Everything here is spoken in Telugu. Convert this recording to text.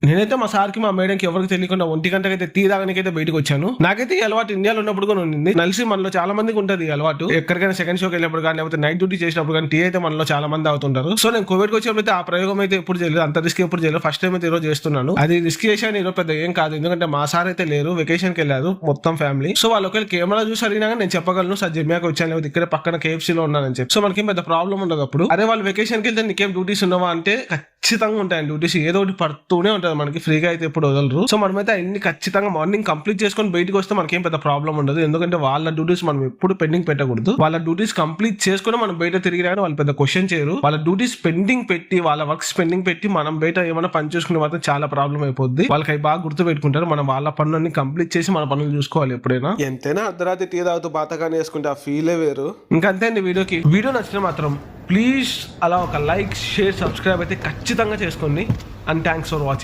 నేనైతే మా సార్కి మా మేడంకి ఎవరికి తెలియకుండా 1 గంటకైతే టీ తాగనికైతే బయటకు వచ్చాను. నాకైతే ఈ అలవాటు ఇండియాలో ఉన్నప్పుడు కూడా ఉంది. నలిసి మనలో చాలా మందికి ఉంటుంది ఈ అలవాటు. ఎక్కడికైనా సెకండ్ షోకి వెళ్ళినప్పుడు కానీ లేకపోతే నైట్ డ్యూటీ చేసినప్పుడు కానీ టీ అయితే మనలో చాలా మంది అవుతుంటారు. సో నేను కోవిడ్కి వచ్చినప్పుడు ఆ ప్రయోగం అయితే ఎప్పుడు చేయలేదు, అంత రిస్క్ ఎప్పుడు చేయలేదు. ఫస్ట్ టైం అయితే ఈరోజు చేస్తున్నాను. అది రిస్క్ చేశాను ఈరోజు పెద్ద ఏం కాదు, ఎందుకంటే మా సార్ అయితే లేరు, వెకేషన్ కి వెళ్ళారు మొత్తం ఫ్యామిలీ. సో వాళ్ళు ఒకవేళ కెమెరా చూసి అడిగినా నేను చెప్పగలను సార్ జమ్యాకి వచ్చాను లేకపోతే ఇక్కడ పక్కన KFC లో ఉన్నానని చెప్పి. సో మనకేం పెద్ద ప్రాబ్లం ఉండదు. అప్పుడు అరే వాళ్ళు వెకేషన్కి వెళ్తే నీకేం డ్యూటీస్ ఉన్నావా అంటే ఖచ్చితంగా ఉంటాయి డ్యూటీస్, ఏదో ఒకటి పడుతూనే ఉంటుంది మనకి, ఫ్రీగా అయితే ఎప్పుడు వదలరు. సో మనమైతే అన్ని ఖచ్చితంగా మార్నింగ్ కంప్లీట్ చేసుకొని బయటకు వస్తే మనకేం పెద్ద ప్రాబ్లం ఉండదు, ఎందుకంటే వాళ్ళ డ్యూటీస్ మనం ఎప్పుడు పెండింగ్ పెట్టకూడదు. వాళ్ళ డ్యూటీస్ కంప్లీట్ చేసుకుని మనం బయట తిరిగినా వాళ్ళు పెద్ద క్వశ్చన్ చేయరు. వాళ్ళ డ్యూటీస్ పెండింగ్ పెట్టి వాళ్ళ వర్క్స్ పెండింగ్ పెట్టి మనం బయట ఏమైనా పని చూసుకునే మాత్రం చాలా ప్రాబ్లం అయిపోద్ది. వాళ్ళకి అవి బాగా గుర్తు పెట్టుకుంటారు. మనం వాళ్ళ పనులన్నీ కంప్లీట్ చేసి మన పనులు చూసుకోవాలి ఎప్పుడైనా. ఎంతైనా అర్ధరాత్రి టీ తాగుతూ బాతగానే వేసుకుంటే ఆ ఫీలే వేరు. ఇంకా అంతే అండి. వీడియో నచ్చితే మాత్రం ప్లీజ్ అలా ఒక లైక్, షేర్, సబ్స్క్రైబ్ అయితే ఖచ్చితంగా చేసుకోండి. And thanks for watching.